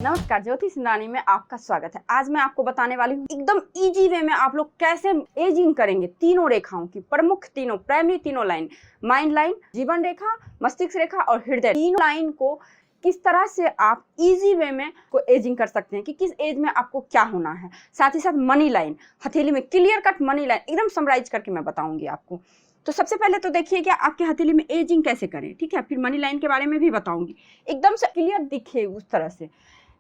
नमस्कार, ज्योति सिंधानी में आपका स्वागत है। आज मैं आपको बताने वाली हूँ एकदम इजी वे में आप लोग कैसे एजिंग करेंगे तीनों रेखाओं की, प्रमुख तीनों प्राइमरी तीनों लाइन, माइंड लाइन, जीवन रेखा, मस्तिष्क रेखा और हृदय, तीनों लाइन को किस तरह से आप इजी वे में को एजिंग कर सकते हैं कि किस एज में आपको क्या होना है। साथ ही साथ मनी लाइन, हथेली में क्लियर कट मनी लाइन एकदम समराइज करके मैं बताऊंगी आपको। तो सबसे पहले तो देखिए कि आपके हथेली में एजिंग कैसे करें, ठीक है। फिर मनी लाइन के बारे में भी बताऊंगी, एकदम से क्लियर दिखे उस तरह से।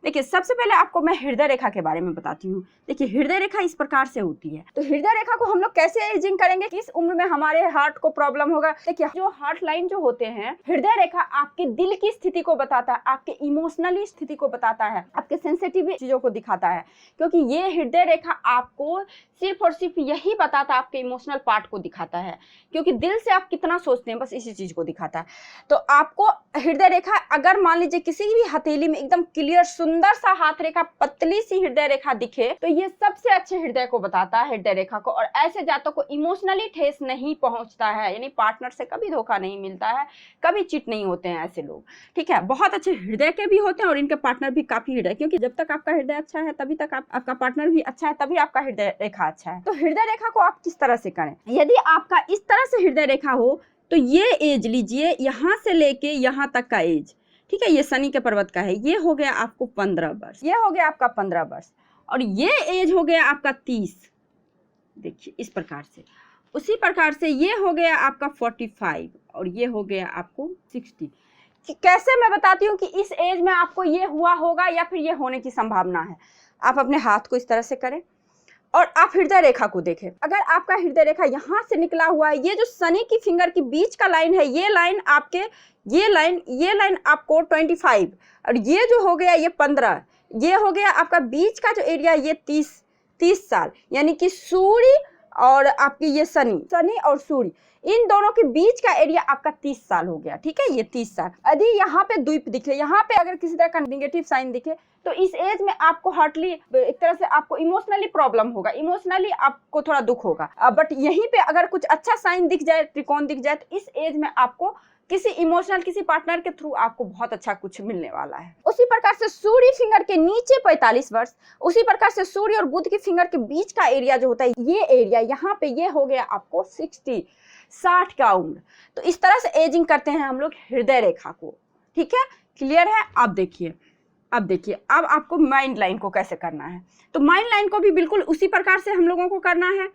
देखिए, सबसे पहले आपको मैं हृदय रेखा के बारे में बताती हूँ। देखिए, हृदय रेखा इस प्रकार से होती है। तो हृदय रेखा को हम लोग कैसे एजिंग करेंगे, किस उम्र में हमारे हार्ट को प्रॉब्लम होगा। देखिए, जो हार्ट लाइन जो होते हैं, हृदय रेखा आपके दिल की स्थिति को बताता है, आपके इमोशनली स्थिति को बताता है, आपके सेंसिटिव चीजों को दिखाता है। क्योंकि ये हृदय रेखा आपको सिर्फ और सिर्फ यही बताता है, आपके इमोशनल पार्ट को दिखाता है। क्योंकि दिल से आप कितना सोचते हैं, बस इसी चीज को दिखाता है। तो आपको हृदय रेखा अगर मान लीजिए किसी भी हथेली में एकदम क्लियर सुंदर सा हाथ रेखा, पतली सी हृदय रेखा दिखे, तो ये सबसे अच्छे हृदय को बताता है, हृदय रेखा को। और ऐसे जातकों को इमोशनली ठेस नहीं पहुंचता है, यानी पार्टनर से कभी धोखा नहीं मिलता है, कभी चिट नहीं होते हैं ऐसे लोग, ठीक है। बहुत अच्छे हृदय के भी होते हैं और इनके पार्टनर भी काफी हृदय, क्योंकि जब तक आपका हृदय अच्छा है तभी तक आपका पार्टनर भी अच्छा है, तभी आपका हृदय रेखा अच्छा है। तो हृदय रेखा को आप किस तरह से करें, यदि आपका इस तरह से हृदय रेखा हो तो ये एज लीजिए, यहाँ से लेके यहाँ तक का एज, ठीक है। ये शनि के पर्वत का है, ये हो गया आपको 15 वर्ष, ये हो गया आपका 15 वर्ष, और ये एज हो गया आपका 30। देखिए इस प्रकार से, उसी प्रकार से ये हो गया आपका 45 और ये हो गया आपको 60। कैसे मैं बताती हूँ कि इस एज में आपको ये हुआ होगा या फिर ये होने की संभावना है। आप अपने हाथ को इस तरह से करें और आप हृदय रेखा को देखें। अगर आपका हृदय रेखा यहाँ से निकला हुआ है, ये जो शनि की फिंगर के बीच का लाइन है, ये लाइन आपके, ये लाइन आपको 25, और ये जो हो गया ये 15, ये हो गया आपका बीच का जो एरिया, ये 30 साल, यानी कि सूर्य और आपकी ये शनि और सूर्य, इन दोनों के बीच का एरिया आपका 30 साल हो गया, ठीक है। ये 30 साल। यदि यहाँ पे द्वीप दिखे, यहाँ पे अगर किसी तरह का नेगेटिव साइन दिखे, तो इस एज में आपको हार्टली एक तरह से आपको इमोशनली प्रॉब्लम होगा, इमोशनली आपको थोड़ा दुख होगा। बट यहीं पे अगर कुछ अच्छा साइन दिख जाए, त्रिकोण दिख जाए, तो इस एज में आपको किसी इमोशनल, किसी पार्टनर के थ्रू आपको बहुत अच्छा कुछ मिलने वाला है। उसी प्रकार से सूर्य फिंगर के नीचे 45 वर्ष, उसी प्रकार से सूर्य और बुध की फिंगर के बीच का एरिया जो होता है, ये एरिया यहाँ पे ये हो गया आपको 60 का उम्र। तो इस तरह से एजिंग करते हैं हम लोग हृदय रेखा को, ठीक है। क्लियर है। अब देखिए, अब आपको माइंड लाइन को कैसे करना है। तो माइंड लाइन को भी बिल्कुल उसी प्रकार से हम लोगों को करना है।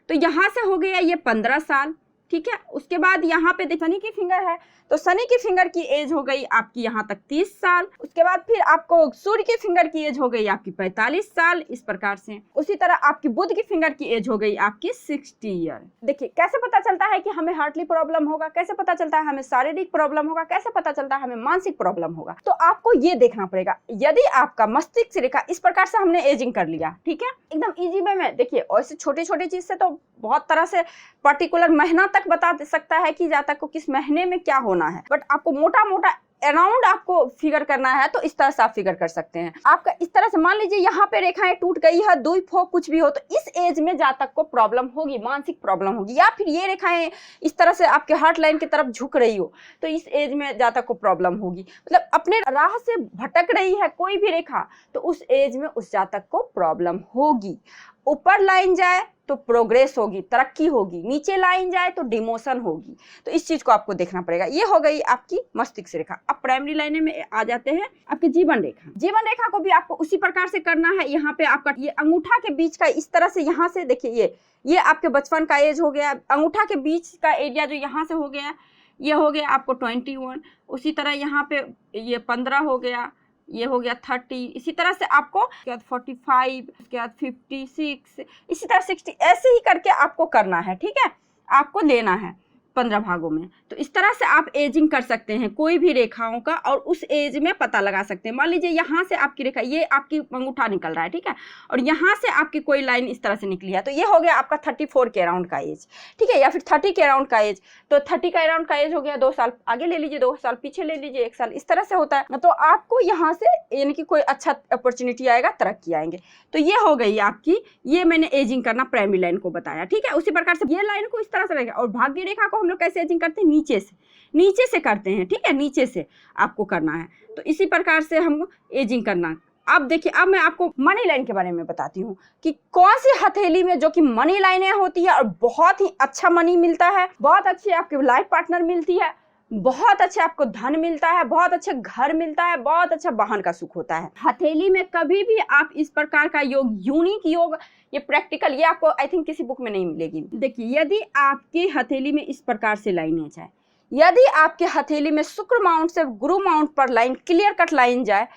तो यहाँ से हो गया ये 15 साल, ठीक है। उसके बाद यहाँ पे शनि की फिंगर है, तो शनि की फिंगर की एज हो गई आपकी यहाँ तक 30 साल। उसके बाद फिर आपको सूर्य की फिंगर की एज हो गई आपकी 45 साल, इस प्रकार से। उसी तरह आपकी बुध की फिंगर की एज हो गई आपकी 60 ईयर। देखिए कैसे पता चलता है कि हमें हार्टली प्रॉब्लम होगा, कैसे पता चलता है हमें शारीरिक प्रॉब्लम होगा, कैसे पता चलता है हमें मानसिक प्रॉब्लम होगा। तो आपको ये देखना पड़ेगा। यदि आपका मस्तिष्क रेखा इस प्रकार से हमने एजिंग कर लिया, ठीक है, एकदम इजी वे में। देखिए ऐसे छोटी छोटी चीज से तो बहुत तरह से पर्टिकुलर महीना तक बता सकता है कि जातक को किस महीने में क्या होना है, बट आपको मोटा मोटा अराउंड आपको फिगर करना है, तो इस तरह से आप फिगर कर सकते हैं। आपका इस तरह से मान लीजिए यहाँ पे रेखाएं टूट गई है, द्वीप हो, कुछ भी हो, तो इस एज में जातक को प्रॉब्लम होगी, मानसिक प्रॉब्लम होगी। या फिर ये रेखाएं इस तरह से आपके हार्ट लाइन की तरफ झुक रही हो, तो इस एज में जातक को प्रॉब्लम होगी। मतलब अपने राह से भटक रही है कोई भी रेखा, तो उस एज में उस जातक को प्रॉब्लम होगी। ऊपर लाइन जाए तो प्रोग्रेस होगी, तरक्की होगी, नीचे लाइन जाए तो डिमोशन होगी। तो इस चीज को आपको देखना पड़ेगा। ये हो गई आपकी मस्तिष्क रेखा। अब प्राइमरी लाइन में आ जाते हैं आपकी जीवन रेखा। जीवन रेखा को भी आपको उसी प्रकार से करना है। यहाँ पे आपका ये अंगूठा के बीच का इस तरह से, यहाँ से देखिए ये आपके बचपन का एज हो गया। अंगूठा के बीच का एरिया जो यहाँ से हो गया, ये हो गया आपको 21। उसी तरह यहाँ पे ये 15 हो गया, ये हो गया 30। इसी तरह से आपको 45, उसके बाद 56, इसी तरह 60, ऐसे ही करके आपको करना है, ठीक है। आपको लेना है 15 भागों में। तो इस तरह से आप एजिंग कर सकते हैं कोई भी रेखाओं का, और उस एज में पता लगा सकते हैं। मान लीजिए यहाँ से आपकी रेखा, ये आपकी अंगूठा निकल रहा है, ठीक है, और यहाँ से आपकी कोई लाइन इस तरह से निकली है, तो ये हो गया आपका 34 के अराउंड का एज, ठीक है, या फिर 30 के अराउंड का एज। तो 30 का अराउंड का एज हो गया, 2 साल आगे ले लीजिए, 2 साल पीछे ले लीजिए, 1 साल, इस तरह से होता है। तो आपको यहाँ से यानी कि कोई अच्छा अपॉर्चुनिटी आएगा, तरक्की आएंगे। तो ये हो गई आपकी, ये मैंने एजिंग करना प्राइमरी लाइन को बताया, ठीक है। उसी प्रकार से ये लाइन को इस तरह से रहेगा। और भाग्य रेखा को हम लोग कैसे एजिंग करते हैं, नीचे से करते हैं, ठीक है, नीचे से आपको करना है। तो इसी प्रकार से हम एजिंग करना अब देखिए, अब मैं आपको मनी लाइन के बारे में बताती हूँ कि कौन सी हथेली में जो कि मनी लाइनें होती है और बहुत ही अच्छा मनी मिलता है, बहुत अच्छी आपकी लाइफ पार्टनर मिलती है, बहुत अच्छा आपको धन मिलता है, बहुत अच्छा घर मिलता है, बहुत अच्छा वाहन का सुख होता है। हथेली में कभी भी आप इस प्रकार का योग, यूनिक योग, ये प्रैक्टिकल, ये आपको आई थिंक किसी बुक में नहीं मिलेगी। देखिए, यदि आपकी हथेली में इस प्रकार से लाइनें जाए, यदि आपके हथेली में शुक्र माउंट से गुरु माउंट पर लाइन, क्लियर कट लाइन जाए,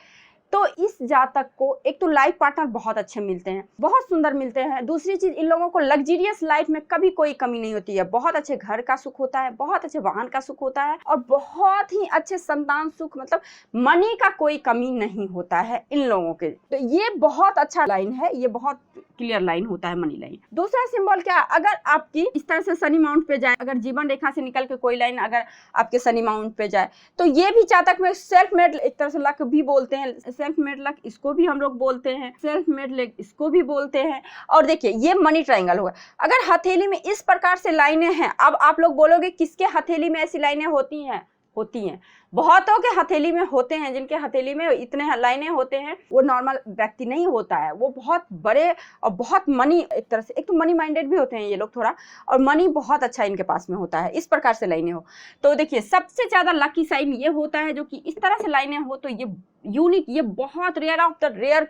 तो इस जातक को एक तो लाइफ पार्टनर बहुत अच्छे मिलते हैं, बहुत सुंदर मिलते हैं। दूसरी चीज, इन लोगों को लग्जरियस लाइफ में कभी कोई कमी नहीं होती है। बहुत अच्छे घर का सुख होता है, बहुत अच्छे वाहन का सुख होता है और बहुत ही अच्छे संतान सुख, मतलब मनी का कोई कमी नहीं होता है इन लोगों के। तो ये बहुत अच्छा लाइन है, ये बहुत क्लियर लाइन होता है मनी लाइन। दूसरा सिंबल क्या, अगर आपकी इस तरह से शनि माउंट पे जाए, अगर जीवन रेखा से निकल के कोई लाइन अगर आपके शनि माउंट पे जाए, तो ये भी जातक में सेल्फ मेड, एक तरह से लक भी बोलते हैं, सेल्फ मेड लक इसको भी हम लोग बोलते हैं, सेल्फ मेड लेग इसको भी बोलते हैं। और देखिए, ये मनी ट्रायंगल होगा। अगर हथेली में इस प्रकार से लाइनें हैं, अब आप लोग बोलोगे किसके हथेली में ऐसी लाइनें होती हैं? बहुतों के हथेली में होते हैं। जिनके हथेली में इतने लाइनें होते हैं वो नॉर्मल व्यक्ति नहीं होता है, वो बहुत बड़े और बहुत मनी, एक तरह से एक तो मनी माइंडेड भी होते हैं ये लोग थोड़ा, और मनी बहुत अच्छा इनके पास में होता है। इस प्रकार से लाइनें हो तो देखिए, सबसे ज्यादा लकी साइन ये होता है जो कि इस तरह से लाइनें हो तो ये यूनिक, ये बहुत rare of the rare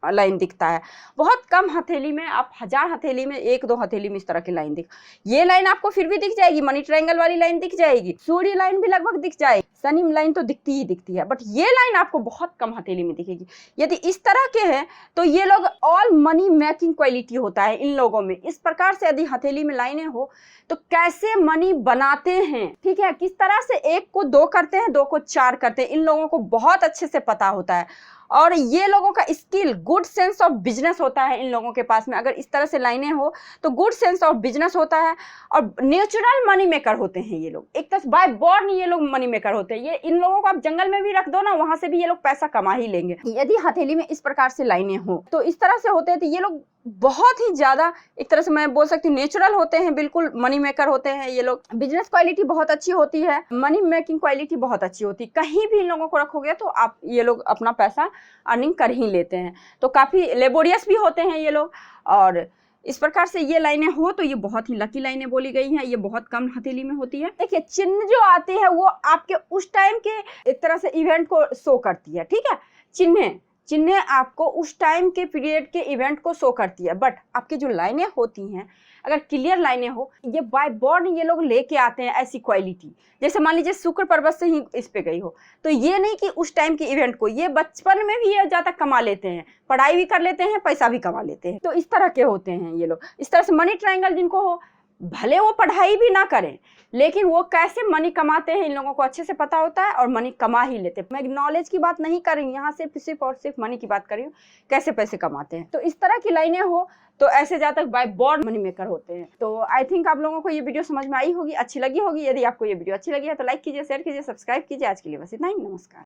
line दिखता है। बहुत कम हथेली में, आप 1000 हथेली में 1-2 हथेली में इस तरह की लाइन ये लाइन आपको फिर भी दिख जाएगी, मनी ट्रायंगल वाली लाइन दिख जाएगी, सूर्य लाइन भी लगभग दिख जाएगी, शनि लाइन तो दिखती ही दिखती है, बट ये लाइन आपको बहुत कम हथेली में दिखेगी। यदि इस तरह के हैं तो ये लोग ऑल मनी मेकिंग क्वालिटी होता है इन लोगों में। इस प्रकार से यदि हथेली में लाइनें हो तो कैसे मनी बनाते हैं, ठीक है, किस तरह से 1 को 2 करते हैं, 2 को 4 करते हैं, इन लोगों को बहुत अच्छे से पता होता है। और ये लोगों का skill, good sense of business होता है इन लोगों के पास में। अगर इस तरह से लाइनें हो तो गुड सेंस ऑफ बिजनेस होता है और नेचुरल मनी मेकर होते हैं ये लोग। एक तरह बाय बॉर्न ये लोग मनी मेकर होते हैं। ये इन लोगों को आप जंगल में भी रख दो ना, वहां से भी ये लोग पैसा कमा ही लेंगे। यदि हथेली में इस प्रकार से लाइनें हो तो इस तरह से होते हैं, तो ये लोग बहुत ही ज्यादा, एक तरह से मैं बोल सकती हूँ, नेचुरल होते हैं, बिल्कुल मनी मेकर होते हैं ये लोग। बिजनेस क्वालिटी बहुत अच्छी होती है, मनी मेकिंग क्वालिटी बहुत अच्छी होती है। कहीं भी इन लोगों को रखोगे तो आप ये लोग अपना पैसा अर्निंग कर ही लेते हैं। तो काफी लेबोरियस भी होते हैं ये लोग। और इस प्रकार से ये लाइनें हो तो ये बहुत ही लकी लाइनें बोली गई हैं। ये बहुत कम हथेली में होती है। देखिए, चिन्ह जो आती है वो आपके उस टाइम के एक तरह से इवेंट को शो करती है, ठीक है। चिन्ह आपको उस टाइम के पीरियड के इवेंट को शो करती है, बट आपकी जो लाइनें होती हैं, अगर क्लियर लाइनें हो, ये बाय बॉर्न ये लोग लेके आते हैं ऐसी क्वालिटी। जैसे मान लीजिए शुक्र पर्वत से ही इस पे गई हो, तो ये नहीं कि उस टाइम के इवेंट को, ये बचपन में भी ये ज्यादा कमा लेते हैं, पढ़ाई भी कर लेते हैं, पैसा भी कमा लेते हैं। तो इस तरह के होते हैं ये लोग। इस तरह से मनी ट्रायंगल जिनको हो, भले वो पढ़ाई भी ना करें, लेकिन वो कैसे मनी कमाते हैं इन लोगों को अच्छे से पता होता है और मनी कमा ही लेते हैं। मैं नॉलेज की बात नहीं कर रही हूँ यहाँ, सिर्फ और सिर्फ मनी की बात कर रही हूँ, कैसे पैसे कमाते हैं। तो इस तरह की लाइनें हो तो ऐसे जातक बाय बॉर्न मनी मेकर होते हैं। तो आई थिंक आप लोगों को ये वीडियो समझ में आई होगी, अच्छी लगी होगी। यदि आपको ये वीडियो अच्छी लगी है तो लाइक कीजिए, शेयर कीजिए, सब्सक्राइब कीजिए। आज के लिए बस इतना ही, नमस्कार।